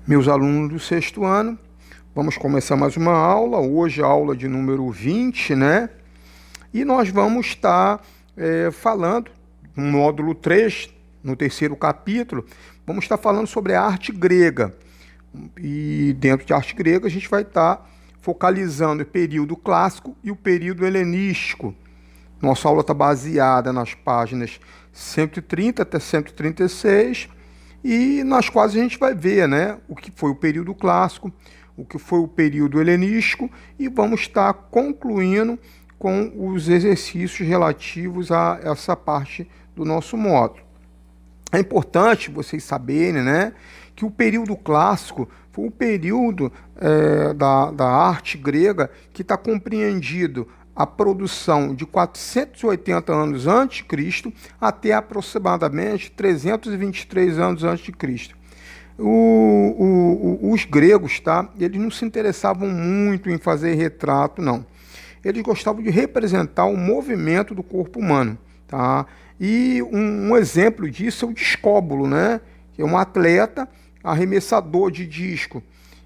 Meus alunos do sexto ano, vamos começar mais uma aula, hoje a aula de número 20, né? E nós vamos estar falando, no módulo 3, no terceiro capítulo, vamos estar falando sobre a arte grega. E dentro de arte grega a gente vai estar focalizando o período clássico e o período helenístico. Nossa aula está baseada nas páginas 130 até 136, e nas quais a gente vai ver, né, o que foi o período clássico, o que foi o período helenístico, e vamos estar concluindo com os exercícios relativos a essa parte do nosso módulo. É importante vocês saberem, né, que o período clássico foi o período da arte grega que está compreendido a produção de 480 anos antes de Cristo até aproximadamente 323 anos antes de Cristo. Os gregos, tá? Eles não se interessavam muito em fazer retrato, não. Eles gostavam de representar o movimento do corpo humano, tá? E um exemplo disso é o Discóbulo, né? Que é um atleta arremessador de disco.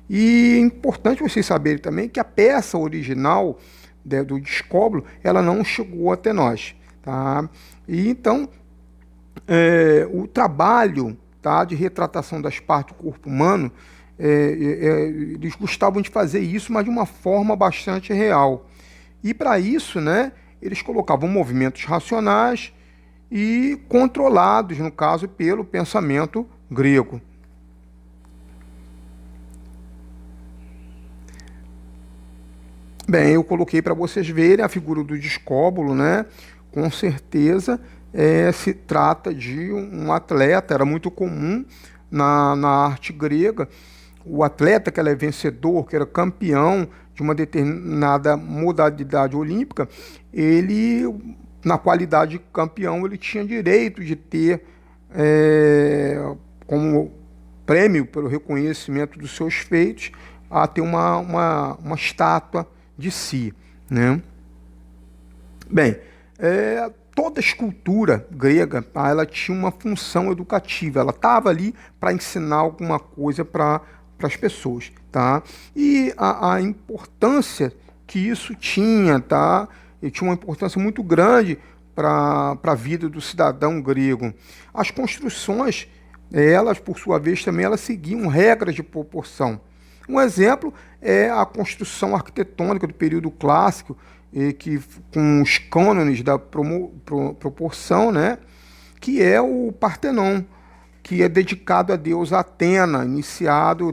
E é importante vocês saberem também que a peça original do Discóbulo, ela não chegou até nós, tá? E então, o trabalho, tá, de retratação das partes do corpo humano, eles gostavam de fazer isso, mas de uma forma bastante real. E para isso, né, eles colocavam movimentos racionais e controlados, no caso, pelo pensamento grego. Bem, eu coloquei para vocês verem a figura do Discóbulo, né? Com certeza se trata de um atleta, era muito comum na arte grega, o atleta que era vencedor, que era campeão de uma determinada modalidade olímpica, ele, na qualidade de campeão, ele tinha direito de ter, como prêmio pelo reconhecimento dos seus feitos, a ter uma estátua de si, né? Bem, toda escultura grega, tá, ela tinha uma função educativa, ela estava ali para ensinar alguma coisa para as pessoas, tá? E a importância que isso tinha, tá? E tinha uma importância muito grande para a vida do cidadão grego. As construções, elas, por sua vez, também elas seguiam regras de proporção. Um exemplo é a construção arquitetônica do período clássico, que, com os cânones da proporção, né, que é o Partenon, que é dedicado a deusa Atena,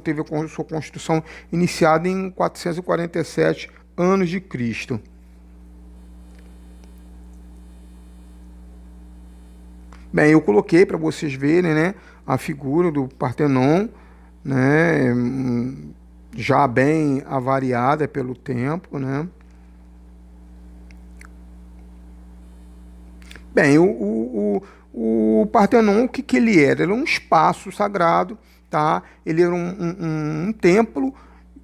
teve a sua construção iniciada em 447 anos de Cristo. Bem, eu coloquei para vocês verem, né, a figura do Partenon, né, já bem avariada pelo tempo, né? Bem, o Partenon, o que ele era? Ele era um espaço sagrado, tá? Ele era um templo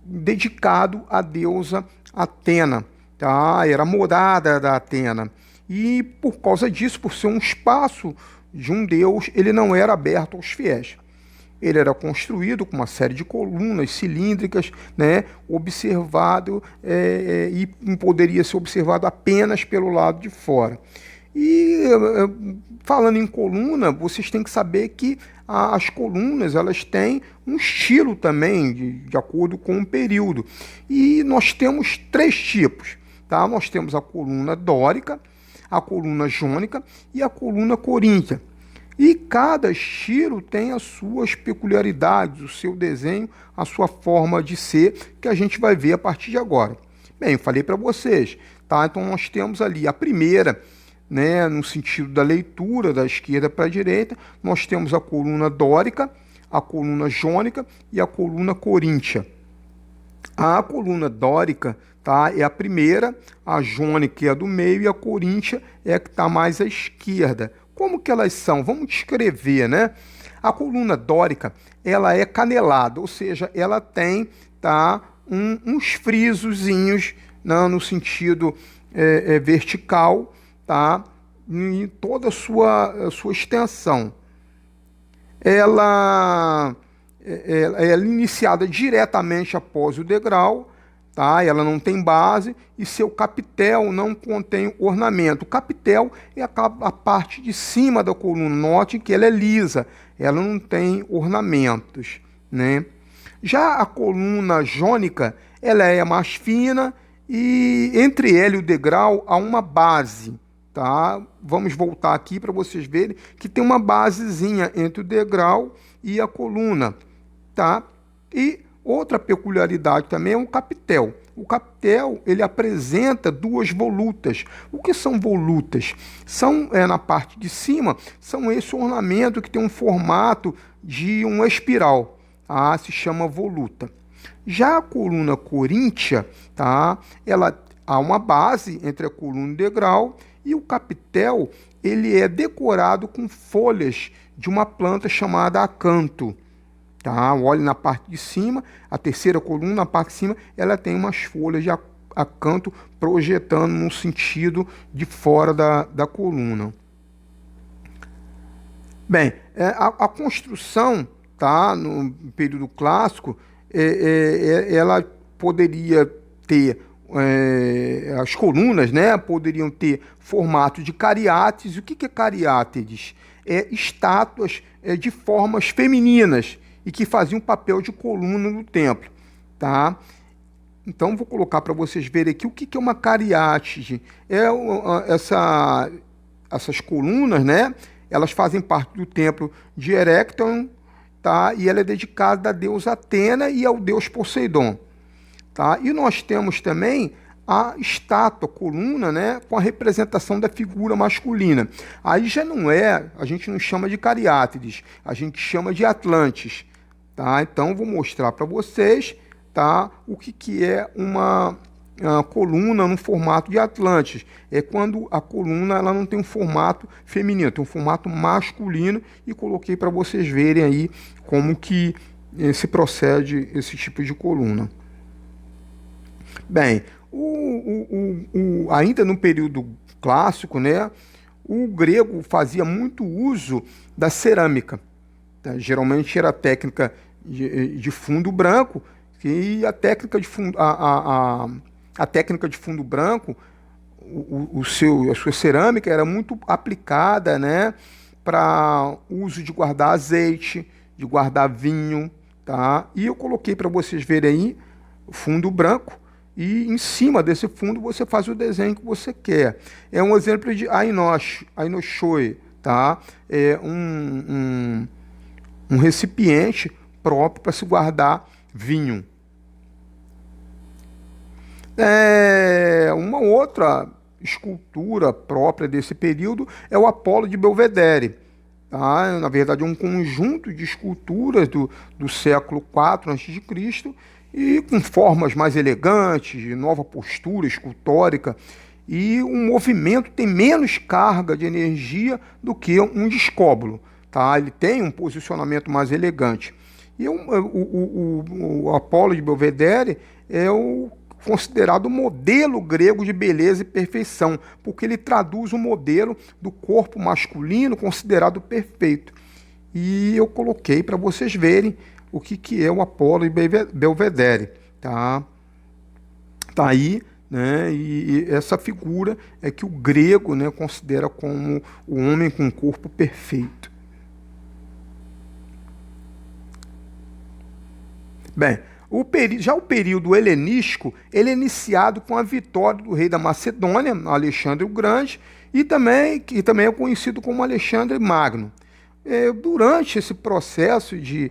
dedicado à deusa Atena, tá? Era a morada da Atena. E por causa disso, por ser um espaço de um deus, ele não era aberto aos fiéis. Ele era construído com uma série de colunas cilíndricas, né, observado e poderia ser observado apenas pelo lado de fora. E falando em coluna, vocês têm que saber que as colunas elas têm um estilo também, de acordo com o período. E nós temos três tipos, tá? Nós temos a coluna dórica, a coluna jônica e a coluna coríntia. E cada estilo tem as suas peculiaridades, o seu desenho, a sua forma de ser, que a gente vai ver a partir de agora. Bem, eu falei para vocês, tá? Então nós temos ali a primeira, né, no sentido da leitura, da esquerda para a direita, nós temos a coluna dórica, a coluna jônica e a coluna coríntia. A coluna dórica, tá, é a primeira, a jônica é a do meio e a coríntia é a que está mais à esquerda. Como que elas são? Vamos descrever, né? A coluna dórica, ela é canelada, ou seja, ela tem, tá, uns frisozinhos, né, no sentido vertical, tá, em toda a sua extensão. Ela ela é iniciada diretamente após o degrau, tá? Ela não tem base e seu capitel não contém ornamento. O capitel é a parte de cima da coluna. Note que ela é lisa, ela não tem ornamentos, né? Já a coluna jônica, ela é mais fina e entre ela e o degrau há uma base, tá? Vamos voltar aqui para vocês verem que tem uma basezinha entre o degrau e a coluna, tá? E outra peculiaridade também é o capitel. O capitel, ele apresenta duas volutas. O que são volutas? São, na parte de cima, são esse ornamento que tem um formato de uma espiral, tá? Se chama voluta. Já a coluna coríntia, tá? Ela há uma base entre a coluna e o degrau e o capitel, ele é decorado com folhas de uma planta chamada acanto. Tá? Olhe na parte de cima, a terceira coluna, na parte de cima, ela tem umas folhas de acanto projetando no sentido de fora da coluna. Bem, a construção, tá, no período clássico, ela poderia ter, as colunas, né, poderiam ter formato de cariátides. O que é cariátides? Estátuas de formas femininas, e que faziam papel de coluna no templo, tá? Então, vou colocar para vocês verem aqui o que é uma cariátide. Essas colunas, né? Elas fazem parte do templo de Erecton, tá? E ela é dedicada à deusa Atena e ao deus Poseidon, tá? E nós temos também a estátua, coluna, né, com a representação da figura masculina. Aí já não a gente não chama de cariátides, a gente chama de atlantes. Tá? Então, vou mostrar para vocês, tá, o que é uma coluna no formato de Atlantes. É quando a coluna ela não tem um formato feminino, tem um formato masculino, e coloquei para vocês verem aí como que se procede esse tipo de coluna. Bem, ainda no período clássico, né, o grego fazia muito uso da cerâmica. Geralmente era a técnica de fundo branco, e a técnica de fundo, a técnica de fundo branco, a sua cerâmica era muito aplicada, né, para uso de guardar azeite, de guardar vinho, tá? E eu coloquei para vocês verem aí o fundo branco, e em cima desse fundo você faz o desenho que você quer. É um exemplo de ainoshoi, tá? É um recipiente próprio para se guardar vinho. Uma outra escultura própria desse período é o Apolo de Belvedere. Tá? Na verdade, é um conjunto de esculturas do século IV a.C., e com formas mais elegantes, de nova postura escultórica, e um movimento tem menos carga de energia do que um discóbolo. Tá? Ele tem um posicionamento mais elegante. E o Apolo de Belvedere é o considerado modelo grego de beleza e perfeição, porque ele traduz o modelo do corpo masculino considerado perfeito. E eu coloquei para vocês verem o que é o Apolo de Belvedere. Tá aí, né? E essa figura é que o grego, né, considera como o homem com corpo perfeito. Bem, já o período helenístico, ele é iniciado com a vitória do rei da Macedônia, Alexandre o Grande, que também é conhecido como Alexandre Magno. Durante esse processo de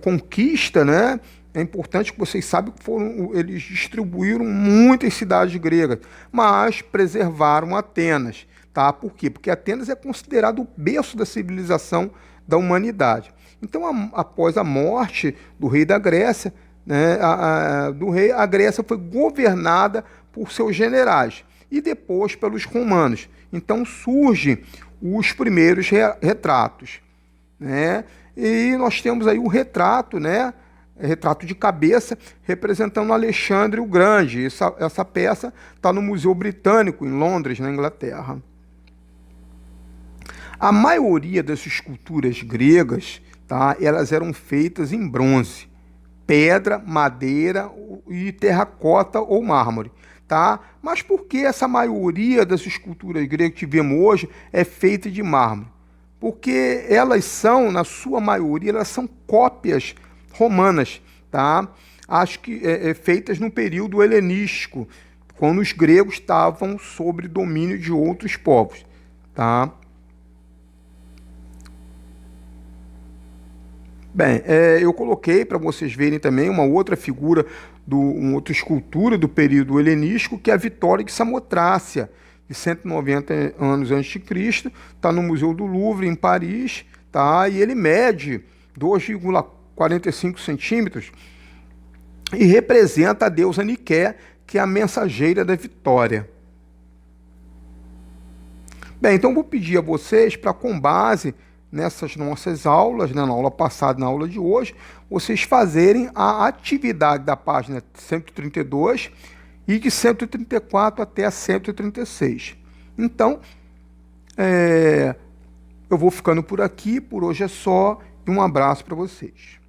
conquista, né, é importante que vocês saibam que eles distribuíram muitas cidades gregas, mas preservaram Atenas. Tá? Por quê? Porque Atenas é considerado o berço da civilização da humanidade. Então, após a morte do rei da Grécia, né, a Grécia foi governada por seus generais e depois pelos romanos. Então surgem os primeiros retratos, né? E nós temos aí o retrato, né? Retrato de cabeça representando Alexandre o Grande. Essa peça está no Museu Britânico, em Londres, na Inglaterra. A maioria das esculturas gregas, tá? Elas eram feitas em bronze, pedra, madeira e terracota ou mármore, tá? Mas por que essa maioria das esculturas gregas que vemos hoje é feita de mármore? Porque elas são, na sua maioria, elas são cópias romanas, tá? Acho que feitas no período helenístico, quando os gregos estavam sob domínio de outros povos, tá? Bem, eu coloquei para vocês verem também uma outra figura, uma outra escultura do período helenístico, que é a Vitória de Samotrácia, de 190 anos antes de Cristo, está no Museu do Louvre, em Paris, tá? E ele mede 2,45 centímetros e representa a deusa Niké, que é a mensageira da vitória. Bem, então vou pedir a vocês para, com base nessas nossas aulas, né, na aula passada e na aula de hoje, vocês fazerem a atividade da página 132 e de 134 até a 136. Então, eu vou ficando por aqui, por hoje é só, e um abraço para vocês.